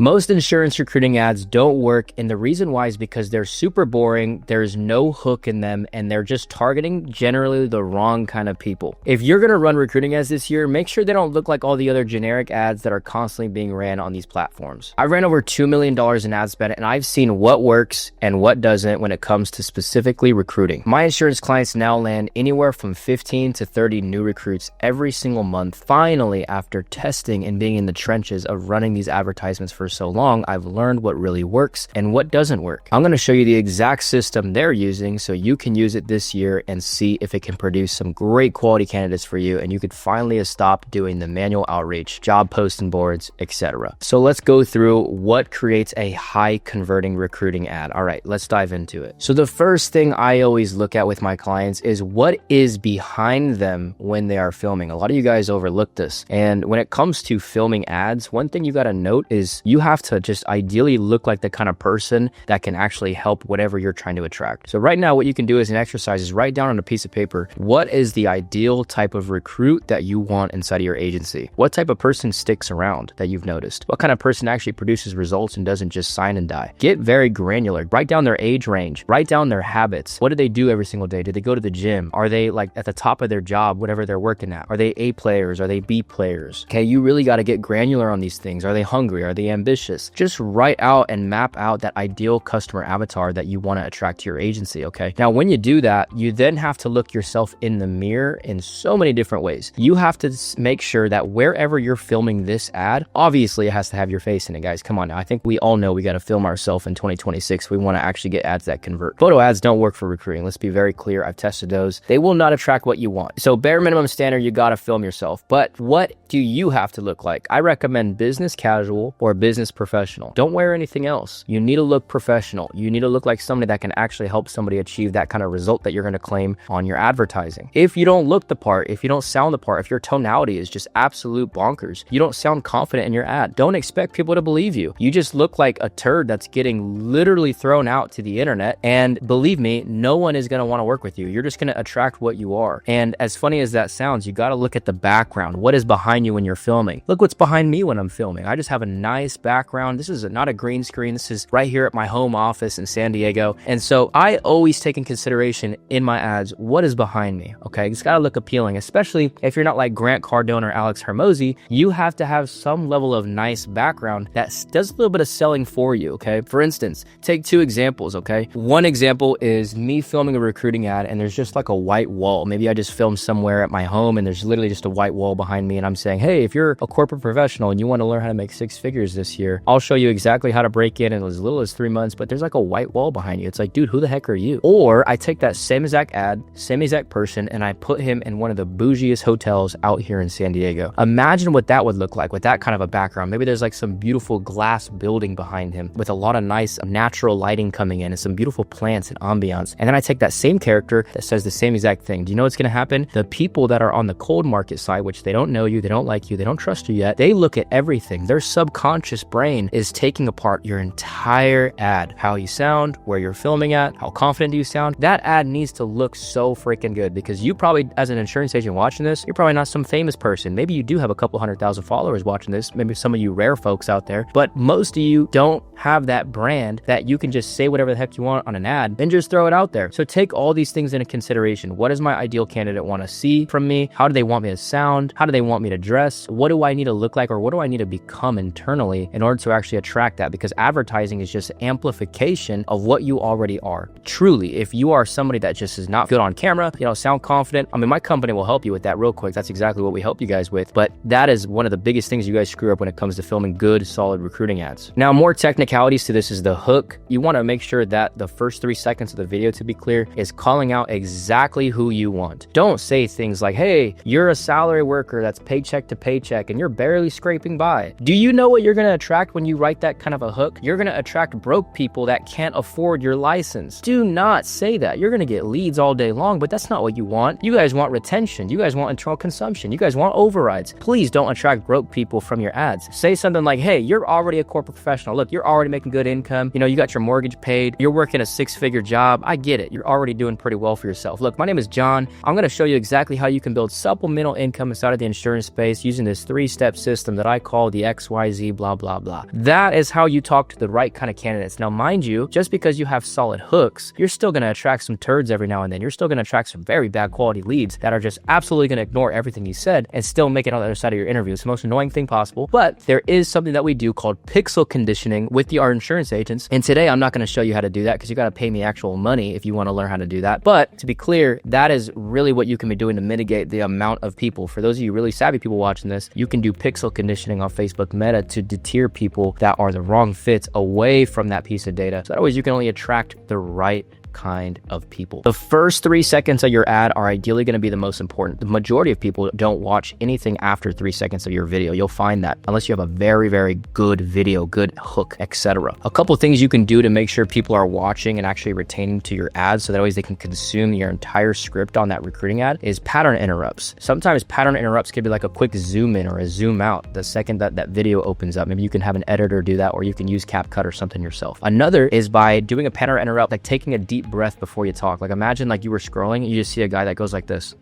Most insurance recruiting ads don't work, and the reason why is because they're super boring, there's no hook in them, and they're just targeting generally the wrong kind of people. If you're gonna run recruiting ads this year, make sure they don't look like all the other generic ads that are constantly being ran on these platforms. I ran over $2 million in ad spend, and I've seen what works and what doesn't when it comes to specifically recruiting. My insurance clients now land anywhere from 15 to 30 new recruits every single month. Finally, after testing and being in the trenches of running these advertisements for so long, I've learned what really works and what doesn't work. I'm going to show you the exact system they're using so you can use it this year and see if it can produce some great quality candidates for you, and you could finally stop doing the manual outreach, job posting boards, etc. So let's go through what creates a high converting recruiting ad. All right, let's dive into it. So the first thing I always look at with my clients is what is behind them when they are filming. A lot of you guys overlook this. And when it comes to filming ads, one thing you got to note is you have to just ideally look like the kind of person that can actually help whatever you're trying to attract. So right now, what you can do as an exercise is write down on a piece of paper, what is the ideal type of recruit that you want inside of your agency? What type of person sticks around that you've noticed? What kind of person actually produces results and doesn't just sign and die? Get very granular. Write down their age range. Write down their habits. What do they do every single day? Do they go to the gym? Are they like at the top of their job, whatever they're working at? Are they A players? Are they B players? Okay, you really got to get granular on these things. Are they hungry? Are they ambitious? Just write out and map out that ideal customer avatar that you want to attract to your agency, okay? Now, when you do that, you then have to look yourself in the mirror in so many different ways. You have to make sure that wherever you're filming this ad, obviously it has to have your face in it, guys. Come on now. I think we all know we got to film ourselves in 2026. We want to actually get ads that convert. Photo ads don't work for recruiting. Let's be very clear. I've tested those. They will not attract what you want. So bare minimum standard, you got to film yourself. But what do you have to look like? I recommend business casual or business professional. Don't wear anything else. You need to look professional. You need to look like somebody that can actually help somebody achieve that kind of result that you're going to claim on your advertising. If you don't look the part, if you don't sound the part, if your tonality is just absolute bonkers, you don't sound confident in your ad, don't expect people to believe you. You just look like a turd that's getting literally thrown out to the internet, and believe me, no one is going to want to work with you. You're just going to attract what you are. And as funny as that sounds, you got to look at the background. What is behind you when you're filming? Look what's behind me when I'm filming. I just have a nice background. This is not a green screen. This is right here at my home office in San Diego. And so I always take in consideration in my ads, what is behind me? Okay, it's got to look appealing, especially if you're not like Grant Cardone or Alex Hermosi. You have to have some level of nice background that does a little bit of selling for you, okay? For instance, take two examples, okay? One example is me filming a recruiting ad and there's just like a white wall. Maybe I just filmed somewhere at my home and there's literally just a white wall behind me and I'm saying, hey, if you're a corporate professional and you want to learn how to make 6 figures this year, I'll show you exactly how to break in as little as 3 months, but there's like a white wall behind you. It's like, dude, who the heck are you? Or I take that same exact ad, same exact person, and I put him in one of the bougiest hotels out here in San Diego. Imagine what that would look like with that kind of a background. Maybe there's like some beautiful glass building behind him with a lot of nice natural lighting coming in and some beautiful plants and ambiance. And then I take that same character that says the same exact thing. Do you know what's going to happen? The people that are on the cold market side, which they don't know you, they don't like you, they don't trust you yet, they look at everything. Their subconscious brain is taking apart your entire ad. How you sound, where you're filming at, how confident do you sound? That ad needs to look so freaking good because you probably, as an insurance agent watching this, you're probably not some famous person. Maybe you do have a couple 100,000 followers watching this, maybe some of you rare folks out there, but most of you don't have that brand that you can just say whatever the heck you want on an ad and just throw it out there. So take all these things into consideration. What does my ideal candidate want to see from me? How do they want me to sound? How do they want me to dress? What do I need to look like, or what do I need to become internally in order to actually attract that? Because advertising is just amplification of what you already are. Truly, if you are somebody that just is not good on camera, you know, sound confident, I mean, my company will help you with that real quick. That's exactly what we help you guys with. But that is one of the biggest things you guys screw up when it comes to filming good, solid recruiting ads. Now, more technicalities to this is the hook. You want to make sure that the first 3 seconds of the video, to be clear, is calling out exactly who you want. Don't say things like, hey, you're a salary worker that's paycheck to paycheck and you're barely scraping by. Do you know what you're going to attract when you write that kind of a hook? You're going to attract broke people that can't afford your license. Do not say that. You're going to get leads all day long, but that's not what you want. You guys want retention. You guys want internal consumption. You guys want overrides. Please don't attract broke people from your ads. Say something like, hey, you're already a corporate professional. Look, you're already already making good income. You know, you got your mortgage paid. You're working a 6-figure job. I get it. You're already doing pretty well for yourself. Look, my name is John. I'm going to show you exactly how you can build supplemental income inside of the insurance space using this 3-step system that I call the XYZ blah, blah, blah. That is how you talk to the right kind of candidates. Now, mind you, just because you have solid hooks, you're still going to attract some turds every now and then. You're still going to attract some very bad quality leads that are just absolutely going to ignore everything you said and still make it on the other side of your interview. It's the most annoying thing possible. But there is something that we do called pixel conditioning with our insurance agents. And today I'm not going to show you how to do that because you got to pay me actual money if you want to learn how to do that. But to be clear, that is really what you can be doing to mitigate the amount of people. For those of you really savvy people watching this, you can do pixel conditioning on Facebook Meta to deter people that are the wrong fits away from that piece of data. So that way you can only attract the right kind of people. The first 3 seconds of your ad are ideally going to be the most important. The majority of people don't watch anything after 3 seconds of your video. You'll find that unless you have a very, very good video, good hook, etc. A couple things you can do to make sure people are watching and actually retaining to your ads so that way they can consume your entire script on that recruiting ad is pattern interrupts. Sometimes pattern interrupts could be like a quick zoom in or a zoom out the second that that video opens up. Maybe you can have an editor do that, or you can use CapCut or something yourself. Another is by doing a pattern interrupt, like taking a deep breath before you talk. Like imagine like you were scrolling and you just see a guy that goes like this.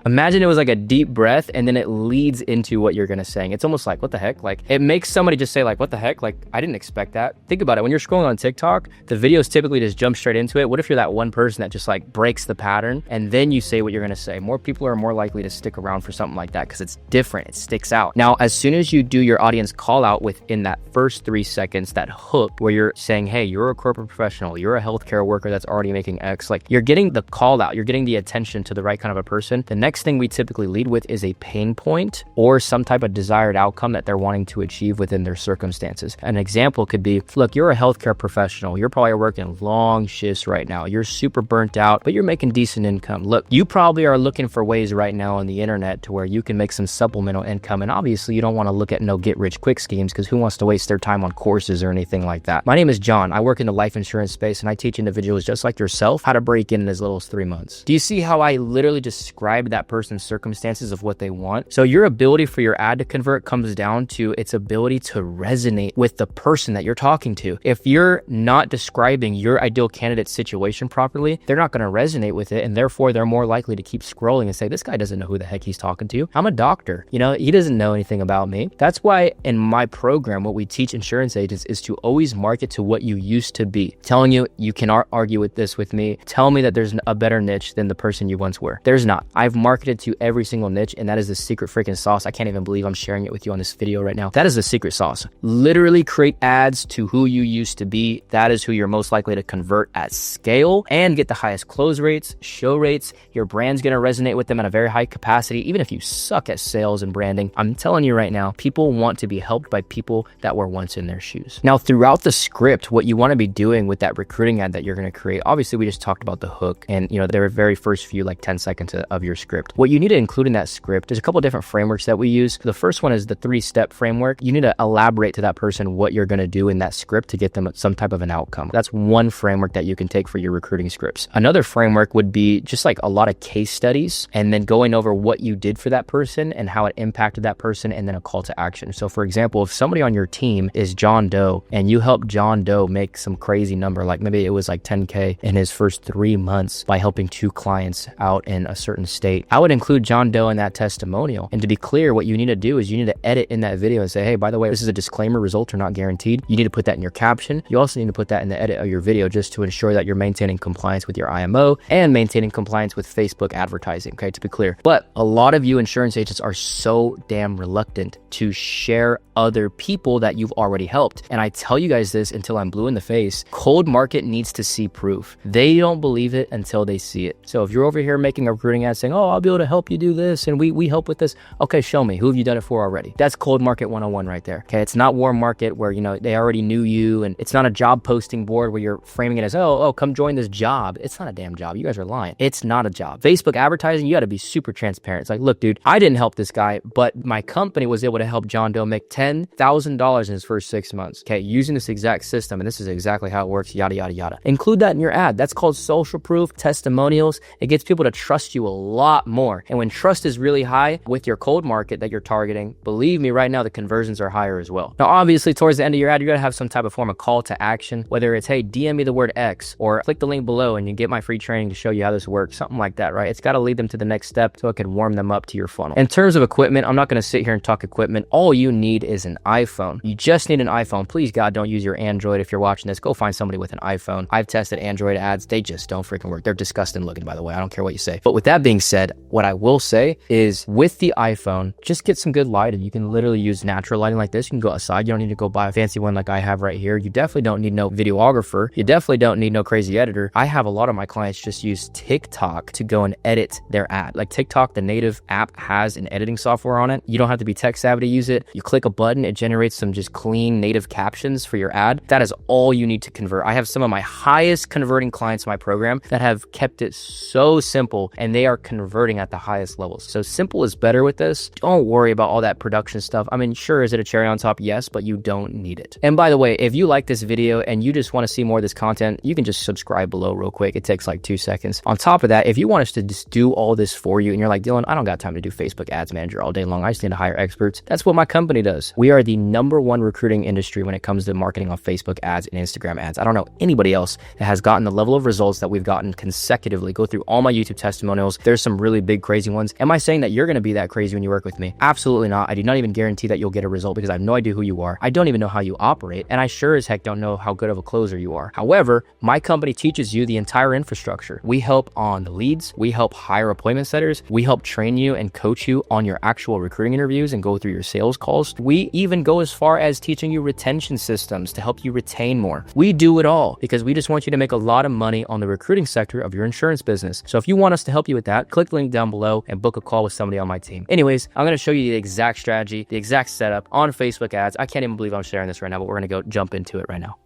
Imagine it was like a deep breath and then it leads into what you're gonna say. It's almost like, what the heck? Like it makes somebody just say like, what the heck? Like I didn't expect that. Think about it. When you're scrolling on TikTok, the videos typically just jump straight into it. What if you're that one person that just like breaks the pattern and then you say what you're gonna say? More people are more likely to stick around for something like that because it's different. It sticks out. Now, as soon as you do your audience call out within that first 3 seconds, that hook where you're saying, hey, you're a corporate professional, you're a healthcare worker that's already making X, like you're getting the call out, you're getting the attention to the right kind of a person. The next thing we typically lead with is a pain point or some type of desired outcome that they're wanting to achieve within their circumstances. An example could be, look, you're a healthcare professional. You're probably working long shifts right now. You're super burnt out, but you're making decent income. Look, you probably are looking for ways right now on the internet to where you can make some supplemental income. And obviously you don't want to look at no get rich quick schemes because who wants to waste their time on courses or anything like that? My name is John. I work in the life insurance space and I teach individuals just like yourself how to break in as little as 3 months. Do you see how I literally described that person's circumstances of what they want? So your ability for your ad to convert comes down to its ability to resonate with the person that you're talking to. If you're not describing your ideal candidate situation properly, they're not going to resonate with it, and therefore they're more likely to keep scrolling and say, this guy doesn't know who the heck he's talking to. I'm a doctor. You know, he doesn't know anything about me. That's why in my program, what we teach insurance agents is to always market to what you used to be. Telling you, you can argue with this with me. Tell me that there's a better niche than the person you once were. There's not. I've marketed to every single niche, and that is the secret freaking sauce. I can't even believe I'm sharing it with you on this video right now. That is the secret sauce. Literally create ads to who you used to be. That is who you're most likely to convert at scale and get the highest close rates, show rates. Your brand's gonna resonate with them at a very high capacity. Even if you suck at sales and branding, I'm telling you right now, people want to be helped by people that were once in their shoes. Now, throughout the script, what you wanna be doing with that recruiting ad that you're gonna create, obviously we just talked about the hook and the very first few like 10 seconds of your script. What you need to include in that script, there's a couple different frameworks that we use. The first one is the 3-step framework. You need to elaborate to that person what you're going to do in that script to get them some type of an outcome. That's one framework that you can take for your recruiting scripts. Another framework would be just like a lot of case studies and then going over what you did for that person and how it impacted that person and then a call to action. So for example, if somebody on your team is John Doe and you help John Doe make some crazy number, like maybe it was like 10K in his first 3 months by helping 2 clients out in a certain state, I would include John Doe in that testimonial. And to be clear, what you need to do is you need to edit in that video and say, hey, by the way, this is a disclaimer, results are not guaranteed. You need to put that in your caption. You also need to put that in the edit of your video just to ensure that you're maintaining compliance with your IMO and maintaining compliance with Facebook advertising, okay, to be clear. But a lot of you insurance agents are so damn reluctant to share other people that you've already helped. And I tell you guys this until I'm blue in the face, cold market needs to see proof. They don't believe it until they see it. So if you're over here making a recruiting ad saying, oh, I'll be able to help you do this and we help with this. Okay, show me. Who have you done it for already? That's cold market 101 right there. Okay, it's not warm market where, they already knew you, and it's not a job posting board where you're framing it as, oh, come join this job. It's not a damn job. You guys are lying. It's not a job. Facebook advertising, you got to be super transparent. It's like, look, dude, I didn't help this guy, but my company was able to help John Doe make $10,000 in his first 6 months. Okay, using this exact system, and this is exactly how it works, yada, yada, yada. Include that in your ad. That's called social proof, testimonials. It gets people to trust you a lot lot more. And when trust is really high with your cold market that you're targeting, believe me, right now the conversions are higher as well. Now, obviously, towards the end of your ad, you're gonna have some type of form of call to action, whether it's, hey, DM me the word X, or click the link below and you get my free training to show you how this works, something like that, right? It's gotta lead them to the next step so it can warm them up to your funnel. In terms of equipment, I'm not gonna sit here and talk equipment. All you need is an iPhone. You just need an iPhone. Please, God, don't use your Android. If you're watching this, go find somebody with an iPhone. I've tested Android ads. They just don't freaking work. They're disgusting looking, by the way. I don't care what you say. But with that being said, what I will say is with the iPhone, just get some good lighting. You can literally use natural lighting like this. You can go outside. You don't need to go buy a fancy one like I have right here. You definitely don't need no videographer. You definitely don't need no crazy editor. I have a lot of my clients just use TikTok to go and edit their ad. Like TikTok, the native app has an editing software on it. You don't have to be tech savvy to use it. You click a button, it generates some just clean native captions for your ad. That is all you need to convert. I have some of my highest converting clients in my program that have kept it so simple and they are converting at the highest levels. So simple is better with this. Don't worry about all that production stuff. I mean, sure, is it a cherry on top? Yes, but you don't need it. And by the way, if you like this video and you just want to see more of this content, you can just subscribe below real quick. It takes like 2 seconds. On top of that, if you want us to just do all this for you and you're like, Dylan, I don't got time to do Facebook Ads Manager all day long. I just need to hire experts. That's what my company does. We are the #1 recruiting industry when it comes to marketing on Facebook ads and Instagram ads. I don't know anybody else that has gotten the level of results that we've gotten consecutively. Go through all my YouTube testimonials. There's some really big, crazy ones. Am I saying that you're going to be that crazy when you work with me? Absolutely not. I do not even guarantee that you'll get a result because I have no idea who you are. I don't even know how you operate. And I sure as heck don't know how good of a closer you are. However, my company teaches you the entire infrastructure. We help on the leads. We help hire appointment setters. We help train you and coach you on your actual recruiting interviews and go through your sales calls. We even go as far as teaching you retention systems to help you retain more. We do it all because we just want you to make a lot of money on the recruiting sector of your insurance business. So if you want us to help you with that, click the link down below and book a call with somebody on my team. Anyways, I'm going to show you the exact strategy, the exact setup on Facebook ads. I can't even believe I'm sharing this right now, but we're going to go jump into it right now.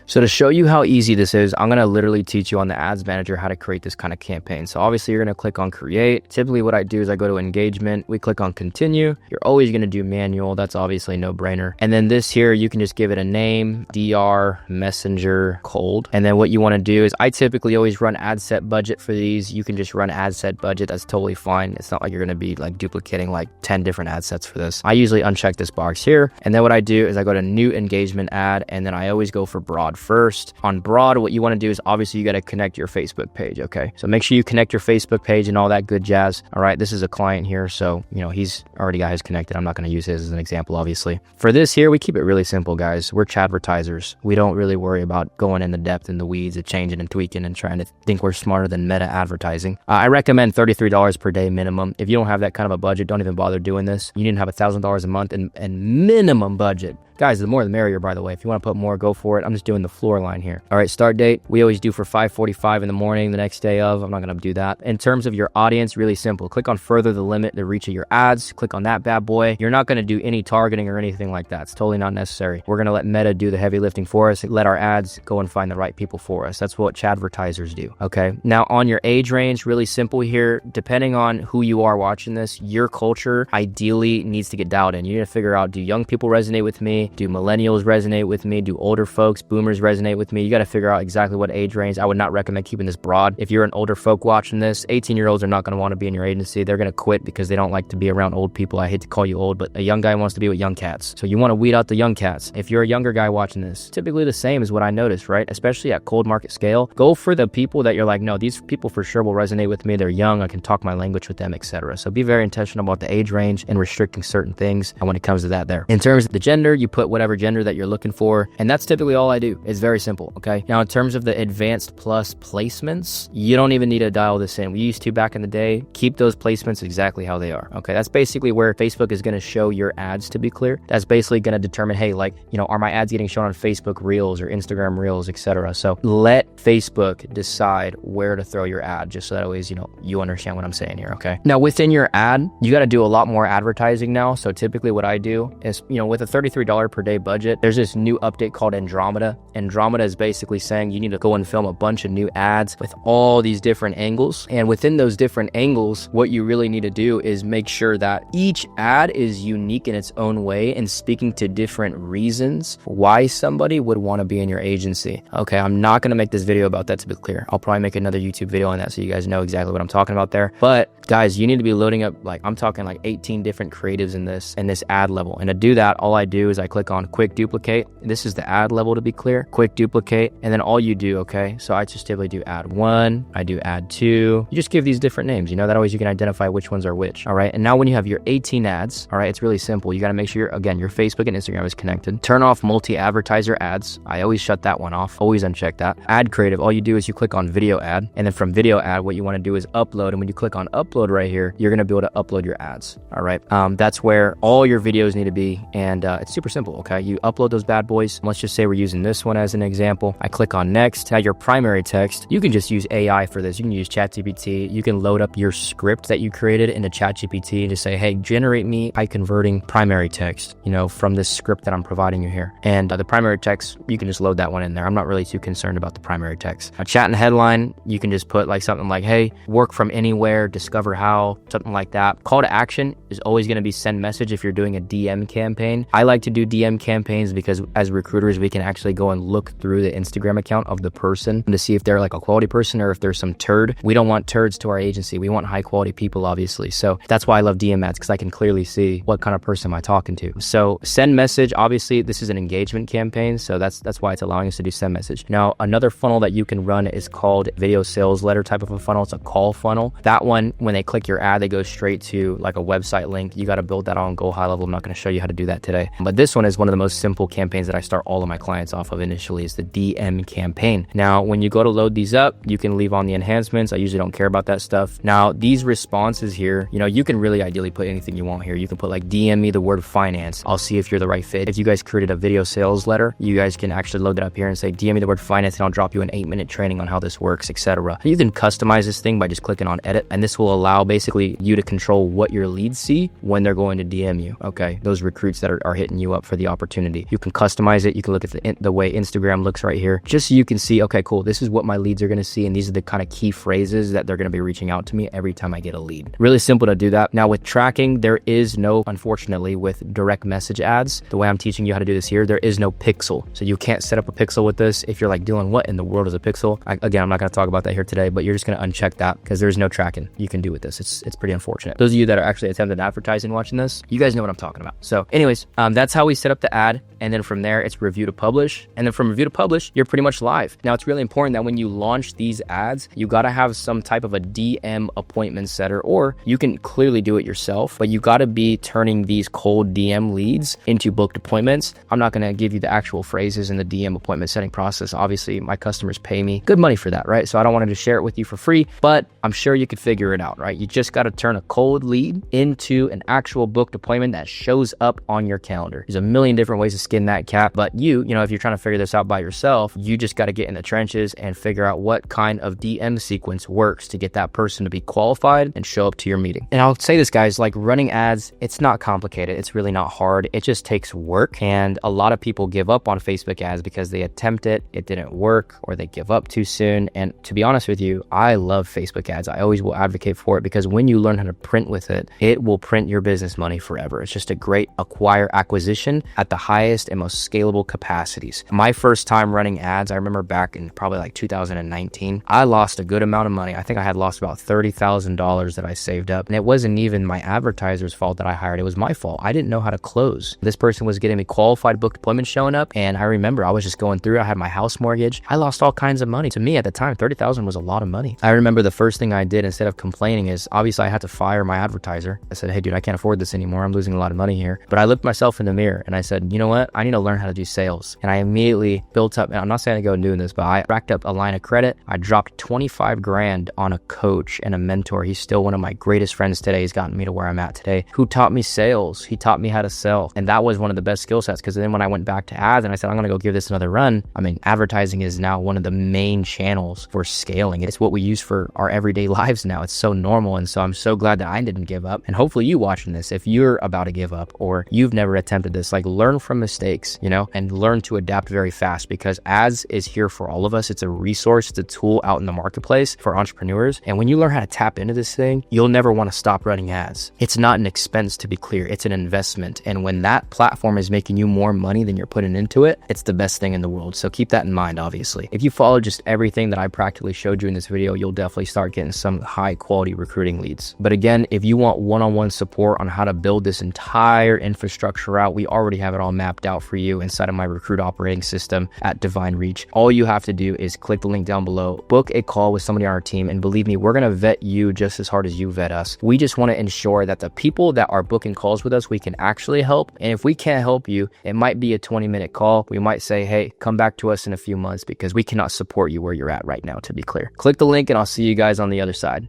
So to show you how easy this is, I'm going to literally teach you on the ads manager how to create this kind of campaign. So obviously you're going to click on create. Typically what I do is I go to engagement. We click on continue. You're always going to do manual. That's obviously no brainer. And then this here, you can just give it a name, DR, messenger, cold. And then what you want to do is I typically always run ad set budget for these. You can just run ad set budget. That's totally fine. It's not like you're going to be like duplicating like 10 different ad sets for this. I usually uncheck this box here. And then what I do is I go to new engagement ad. And then I always go for broad first. On broad, what you want to do is obviously you got to connect your Facebook page. Okay. So make sure you connect your Facebook page and all that good jazz. All right. This is a client here. So, you know, he's already got his connected. I'm not going to use his as an example, obviously. For this here, we keep it really simple, guys. We're Chadvertisers. We don't really worry about going in the depth in the weeds of changing and tweaking and trying to think we're smarter than meta advertising. I recommend $33 per day minimum. If you don't have that kind of a budget, don't even bother doing this. You need to have $1,000 a month and minimum budget. Guys, the more the merrier, by the way. If you want to put more, go for it. I'm just doing the floor line here. All right, start date. We always do for 5:45 in the morning, the next day of. I'm not going to do that. In terms of your audience, really simple. Click on further the limit, the reach of your ads. Click on that bad boy. You're not going to do any targeting or anything like that. It's totally not necessary. We're going to let Meta do the heavy lifting for us. Let our ads go and find the right people for us. That's what Chadvertisers do, okay? Now, on your age range, really simple here. Depending on who you are watching this, your culture ideally needs to get dialed in. You need to figure out, do young people resonate with me? Do millennials resonate with me? Do older folks, boomers resonate with me? You got to figure out exactly what age range. I would not recommend keeping this broad. If you're an older folk watching this, 18-year-olds are not going to want to be in your agency. They're going to quit because they don't like to be around old people. I hate to call you old, but a young guy wants to be with young cats. So you want to weed out the young cats. If you're a younger guy watching this, typically the same is what I noticed, right? Especially at cold market scale. Go for the people that you're like, no, these people for sure will resonate with me. They're young. I can talk my language with them, etc. So be very intentional about the age range and restricting certain things when it comes to that there. In terms of the gender, you put whatever gender that you're looking for, and that's typically all I do. It's very simple, okay? Now, in terms of the advanced plus placements, you don't even need to dial this in. We used to back in the day. Keep those placements exactly how they are, okay? That's basically where Facebook is going to show your ads, to be clear. That's basically going to determine, hey, like, you know, are my ads getting shown on Facebook Reels or Instagram Reels, etc. So let Facebook decide where to throw your ad, just so that always, you know, you understand what I'm saying here, okay? Now, within your ad, you got to do a lot more advertising now. So typically what I do is, you know, with a $33 $1,000 per day budget, there's this new update called Andromeda. Andromeda is basically saying you need to go and film a bunch of new ads with all these different angles. And within those different angles, what you really need to do is make sure that each ad is unique in its own way and speaking to different reasons why somebody would want to be in your agency. Okay, I'm not going to make this video about that, to be clear. I'll probably make another YouTube video on that so you guys know exactly what I'm talking about there. But guys, you need to be loading up, like I'm talking like 18 different creatives in this ad level. And to do that, all I do is I click on quick duplicate. This is the ad level, to be clear. Quick duplicate. And then all you do, okay, so I just typically do ad 1, I do ad 2. You just give these different names, you know, that always you can identify which ones are which. All right. And now when you have your 18 ads, all right, it's really simple. You got to make sure, again, your Facebook and Instagram is connected. Turn off multi-advertiser ads. I always shut that one off. Always uncheck that. Ad creative. All you do is you click on video ad. And then from video ad, what you want to do is upload. And when you click on upload right here, you're going to be able to upload your ads. All right. That's where all your videos need to be. And it's super simple. Okay. You upload those bad boys. Let's just say we're using this one as an example. I click on next. Now your primary text, you can just use AI for this. You can use ChatGPT. You can load up your script that you created into ChatGPT and just say, hey, generate me high converting primary text, you know, from this script that I'm providing you here. And the primary text, you can just load that one in there. I'm not really too concerned about the primary text. A chat and headline, you can just put like something like, hey, work from anywhere, discover how, something like that. Call to action is always going to be send message if you're doing a DM campaign. I like to do DM campaigns because as recruiters, we can actually go and look through the Instagram account of the person to see if they're like a quality person or if there's some turd. We don't want turds to our agency. We want high quality people, obviously. So that's why I love DM ads, because I can clearly see what kind of person am I talking to. So send message, obviously this is an engagement campaign. So that's why it's allowing us to do send message. Now, another funnel that you can run is called video sales letter type of a funnel. It's a call funnel. That one, when they click your ad, they go straight to like a website link. You got to build that on Go High Level. I'm not going to show you how to do that today. But this one is one of the most simple campaigns that I start all of my clients off of initially, is the DM campaign. Now, when you go to load these up, you can leave on the enhancements. I usually don't care about that stuff. Now, these responses here, you know, you can really ideally put anything you want here. You can put like DM me the word finance. I'll see if you're the right fit. If you guys created a video sales letter, you guys can actually load it up here and say DM me the word finance, and I'll drop you an 8-minute training on how this works, etc. You can customize this thing by just clicking on edit, and this will allow basically you to control what your leads see when they're going to DM you. Okay, those recruits that are hitting you up for the opportunity. You can customize it. You can look at the way Instagram looks right here, just so you can see, okay, cool, this is what my leads are going to see, and these are the kind of key phrases that they're going to be reaching out to me every time I get a lead. Really simple to do that. Now with tracking, there is no, unfortunately, with direct message ads, the way I'm teaching you how to do this here, there is no pixel. So you can't set up a pixel with this. If you're like, Dylan, what in the world is a pixel? Again, I'm not going to talk about that here today, but you're just going to uncheck that because there's no tracking you can do with this. It's pretty unfortunate. Those of you that are actually attempting advertising watching this, you guys know what I'm talking about. So anyways, that's how we set up the ad. And then from there, it's review to publish. And then from review to publish, you're pretty much live. Now, it's really important that when you launch these ads, you got to have some type of a DM appointment setter, or you can clearly do it yourself, but you got to be turning these cold DM leads into booked appointments. I'm not going to give you the actual phrases in the DM appointment setting process. Obviously, my customers pay me good money for that, right? So I don't want to share it with you for free, but I'm sure you could figure it out, right? You just got to turn a cold lead into an actual booked appointment that shows up on your calendar. There's a million different ways to skin that cat, but you know, if you're trying to figure this out by yourself, you just got to get in the trenches and figure out what kind of DM sequence works to get that person to be qualified and show up to your meeting. And I'll say this, guys, like running ads, it's not complicated. It's really not hard. It just takes work. And a lot of people give up on Facebook ads because they attempt it, it didn't work, or they give up too soon. And to be honest with you, I love Facebook ads. I always will advocate for it because when you learn how to print with it, it will print your business money forever. It's just a great acquisition at the highest and most scalable capacities. My first time running ads, I remember back in probably like 2019, I lost a good amount of money. I think I had lost about $30,000 that I saved up. And it wasn't even my advertiser's fault that I hired. It was my fault. I didn't know how to close. This person was getting me qualified booked appointments showing up. And I remember I was just going through, I had my house mortgage. I lost all kinds of money. To me at the time, 30,000 was a lot of money. I remember the first thing I did instead of complaining is obviously I had to fire my advertiser. I said, hey dude, I can't afford this anymore. I'm losing a lot of money here. But I looked myself in the mirror and I said, you know what? I need to learn how to do sales. And I immediately built up, and I'm not saying to go and doing this, but I racked up a line of credit. I dropped 25 grand on a coach and a mentor. He's still one of my greatest friends today. He's gotten me to where I'm at today, who taught me sales. He taught me how to sell. And that was one of the best skill sets, because then when I went back to ads and I said, I'm going to go give this another run. I mean, advertising is now one of the main channels for scaling. It's what we use for our everyday lives now. It's so normal. And so I'm so glad that I didn't give up. And hopefully hopefully you watching this, if you're about to give up or you've never attempted this, like learn from mistakes, you know, and learn to adapt very fast, because ads is here for all of us. It's a resource, it's a tool out in the marketplace for entrepreneurs. And when you learn how to tap into this thing, you'll never want to stop running ads. It's not an expense, to be clear, it's an investment. And when that platform is making you more money than you're putting into it, it's the best thing in the world. So keep that in mind, obviously. If you follow just everything that I practically showed you in this video, you'll definitely start getting some high quality recruiting leads. But again, if you want one-on-one support on how to build this entire infrastructure out, we already have it all mapped out for you inside of my Recruit operating system at Divine Reach. All you have to do is click the link down below, book a call with somebody on our team, and believe me, we're going to vet you just as hard as you vet us. We just want to ensure that the people that are booking calls with us, we can actually help. And if we can't help you, it might be a 20-minute call. We might say, hey, come back to us in a few months, because we cannot support you where you're at right now, to be clear. Click the link and I'll see you guys on the other side.